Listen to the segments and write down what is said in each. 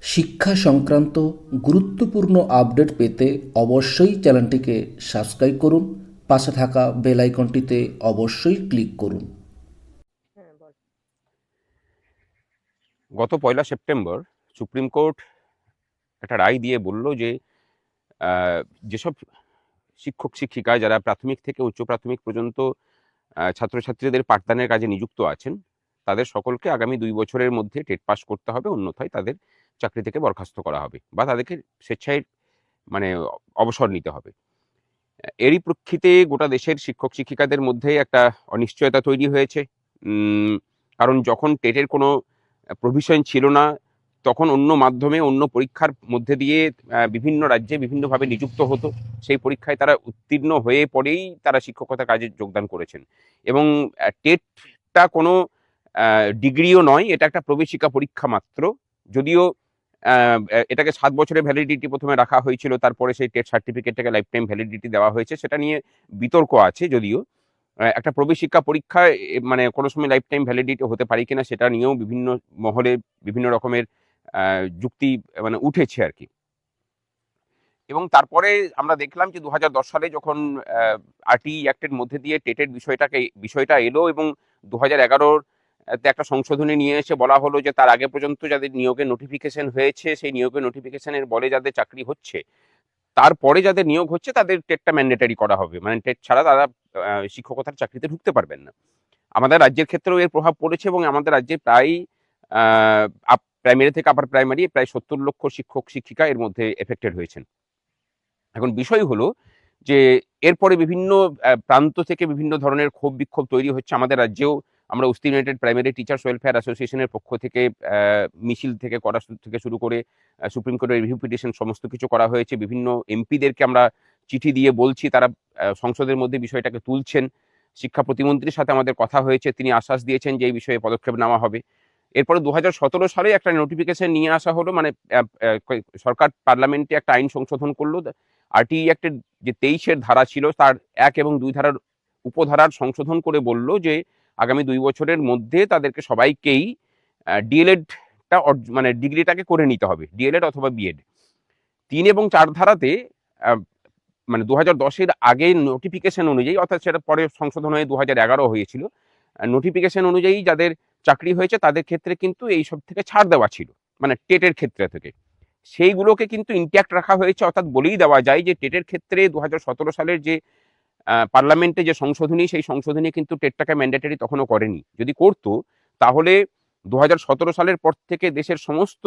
শিক্ষা সংক্রান্ত গুরুত্বপূর্ণ আপডেট পেতে অবশ্যই চ্যানেলটিকে সাবস্ক্রাইব করুন, পাশে থাকা বেল আইকনটিতে অবশ্যই ক্লিক করুন। গত 1লা সেপ্টেম্বর সুপ্রিম কোর্ট একটা রায় দিয়ে বলল যে যেসব শিক্ষক শিক্ষিকা যারা প্রাথমিক থেকে উচ্চ প্রাথমিক পর্যন্ত ছাত্রছাত্রীদের পাঠদানের কাজে নিযুক্ত আছেন, তাদের সকলকে আগামী 2 বছরের মধ্যে টেট পাস করতে হবে, অন্যথায় তাদের চাকরি থেকে বরখাস্ত করা হবে বা তাদেরকে স্বেচ্ছায় মানে অবসর নিতে হবে। এরই প্রেক্ষিতে গোটা দেশের শিক্ষক শিক্ষিকাদের মধ্যে একটা অনিশ্চয়তা তৈরি হয়েছে। কারণ যখন টেটের কোনো প্রভিশন ছিল না, তখন অন্য মাধ্যমে অন্য পরীক্ষার মধ্যে দিয়ে বিভিন্ন রাজ্যে বিভিন্নভাবে নিযুক্ত হতো। সেই পরীক্ষায় তারা উত্তীর্ণ হয়ে পরেই তারা শিক্ষকতা কাজে যোগদান করেছেন। এবং টেটটা কোনো ডিগ্রিও নয়, এটা একটা প্রবেশিকা পরীক্ষা মাত্র। যদিও এটাকে 7 বছরের ভ্যালিডিটি প্রথমে রাখা হয়েছিল, তারপরে সেই টেট সার্টিফিকেটটাকে লাইফ টাইম ভ্যালিডিটি দেওয়া হয়েছে, সেটা নিয়ে বিতর্ক আছে। যদিও একটা প্রবেশিকা পরীক্ষা মানে কোনো সময় লাইফ টাইম ভ্যালিডিটি হতে পারে কিনা সেটা নিয়েও বিভিন্ন মহলে বিভিন্ন রকমের যুক্তি মানে উঠেছে আর কি। এবং তারপরে আমরা দেখলাম যে 2010 সালে যখন আরটি অ্যাক্টের মধ্যে দিয়ে টেটের বিষয়টা এলো এবং 2011 একটা সংশোধনী নিয়ে এসে বলা হলো যে তার আগে পর্যন্ত যাদের নিয়োগের নোটিফিকেশন হয়েছে, সেই নিয়োগের নোটিফিকেশনের বলে যাদের চাকরি হচ্ছে, তারপরে যাদের নিয়োগ হচ্ছে তাদের টেটটা ম্যান্ডেটারি করা হবে, মানে টেট ছাড়া তারা শিক্ষকতার চাকরিতে ঢুকতে পারবেন না। আমাদের রাজ্যের ক্ষেত্রেও এর প্রভাব পড়েছে এবং আমাদের রাজ্যে প্রায় প্রাইমারি থেকে আপার প্রাইমারি প্রায় 70 লক্ষ শিক্ষক শিক্ষিকা এর মধ্যে এফেক্টেড হয়েছেন। এখন বিষয় হলো যে এরপরে বিভিন্ন প্রান্ত থেকে বিভিন্ন ধরনের ক্ষোভ বিক্ষোভ তৈরি হচ্ছে আমাদের রাজ্যেও। আমরা উস্তি ইউনাইটেড প্রাইমারি টিচার্স ওয়েলফেয়ার অ্যাসোসিয়েশনের পক্ষ থেকে মিছিল থেকে করা থেকে শুরু করে সুপ্রিম কোর্টের রিভিউ পিটিশন সমস্ত কিছু করা হয়েছে। বিভিন্ন এমপিদেরকে আমরা চিঠি দিয়ে বলছি, তারা সংসদের মধ্যে বিষয়টাকে তুলছেন। শিক্ষা প্রতিমন্ত্রীর সাথে আমাদের কথা হয়েছে, তিনি আশ্বাস দিয়েছেন যে এই বিষয়ে পদক্ষেপ নেওয়া হবে। এরপরে 2017 সালে একটা নোটিফিকেশন নিয়ে আসা হলো, মানে সরকার পার্লামেন্টে একটা আইন সংশোধন করলো। আরটি অ্যাক্টের যে 23-এর ধারা ছিল তার 1 এবং 2 ধারার উপধারার সংশোধন করে বলল যে আগামী 2 বছরের মধ্যে তাদেরকে সবাইকেই ডিএলএডটা মানে ডিগ্রিটাকে করে নিতে হবে, ডিএলএড অথবা বিএড। 3 এবং 4 ধারাতে মানে 2010-এর আগে নোটিফিকেশন অনুযায়ী, অর্থাৎ সেটা পরে সংশোধন হয়ে 2011 হয়েছিল, নোটিফিকেশন অনুযায়ী যাদের চাকরি হয়েছে তাদের ক্ষেত্রে কিন্তু এই সব থেকে ছাড় দেওয়া ছিল, মানে টেটের ক্ষেত্রে থেকে সেইগুলোকে কিন্তু ইনট্যাক্ট রাখা হয়েছে। অর্থাৎ বলেই দেওয়া যায় যে টেটের ক্ষেত্রে 2017 সালের যে পার্লামেন্টে যে সংশোধনী, সেই সংশোধনী কিন্তু টেটটাকে ম্যান্ডেটরি তখনও করেনি। যদি করতো তাহলে 2017 সালের পর থেকে দেশের সমস্ত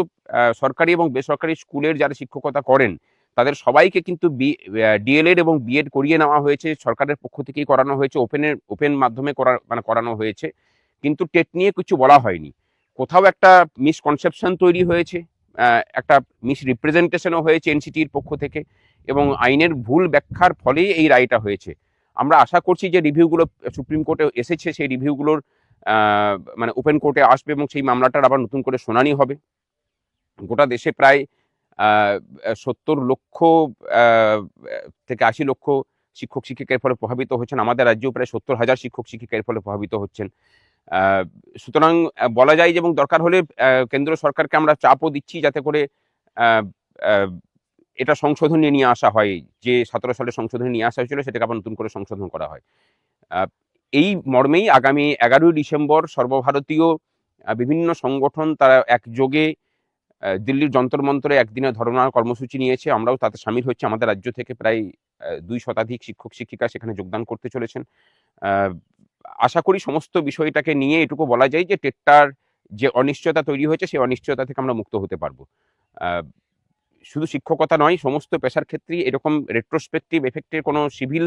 সরকারি এবং বেসরকারি স্কুলের যারা শিক্ষকতা করেন তাদের সবাইকে কিন্তু ডিএলএড এবং বিএড করিয়ে নেওয়া হয়েছে, সরকারের পক্ষ থেকেই করানো হয়েছে, ওপেন মাধ্যমে করানো হয়েছে। কিন্তু টেট নিয়ে কিছু বলা হয়নি। কোথাও একটা মিসকনসেপশন তৈরি হয়েছে, একটা মিসরিপ্রেজেন্টেশনও হয়েছে এনসিটির পক্ষ থেকে, এবং আইনের ভুল ব্যাখ্যার ফলেই এই রায়টা হয়েছে। আমরা আশা করছি যে রিভিউগুলো সুপ্রিম কোর্টে এসেছে, সেই রিভিউগুলোর মানে ওপেন কোর্টে আসবে এবং সেই মামলাটার আবার নতুন করে শুনানি হবে। গোটা দেশে প্রায় 70 লক্ষ থেকে 80 লক্ষ শিক্ষক শিক্ষিকা এর ফলে প্রভাবিত হচ্ছেন। আমাদের রাজ্যেও প্রায় 70,000 শিক্ষক শিক্ষিকা এর ফলে প্রভাবিত হচ্ছেন। সুতরাং বলা যায় যে, এবং দরকার হলে কেন্দ্র সরকারকে আমরা চাপও দিচ্ছি যাতে করে এটা সংশোধনী নিয়ে আসা হয়, যে 17 সালে সংশোধনী নিয়ে আসা হয়েছিল সেটাকে আবার নতুন করে সংশোধন করা হয়। এই মর্মেই আগামী 11ই ডিসেম্বর সর্বভারতীয় বিভিন্ন সংগঠন তারা একযোগে দিল্লির যন্তর মন্তরে একদিনের ধর্ণা কর্মসূচি নিয়েছে। আমরাও তাতে সামিল হচ্ছি। আমাদের রাজ্য থেকে প্রায় 2 শতাধিক শিক্ষক শিক্ষিকা সেখানে যোগদান করতে চলেছেন। আশা করি সমস্ত বিষয়টাকে নিয়ে এটুকু বলা যায় যে টেটটার যে অনিশ্চয়তা তৈরি হয়েছে সেই অনিশ্চয়তা থেকে আমরা মুক্ত হতে পারবো। শুধু শিক্ষকতা নয়, সমস্ত পেশার ক্ষেত্রেই এরকম রেট্রোস্পেক্টিভ এফেক্টের কোনো সিভিল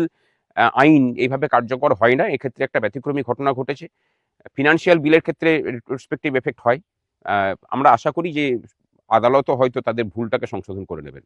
আইন এইভাবে কার্যকর হয় না। এক্ষেত্রে একটা ব্যতিক্রমী ঘটনা ঘটেছে। ফিনান্সিয়াল বিলের ক্ষেত্রে রেট্রোস্পেক্টিভ এফেক্ট হয়। আমরা আশা করি যে আদালতও হয়তো তাদের ভুলটাকে সংশোধন করে নেবেন।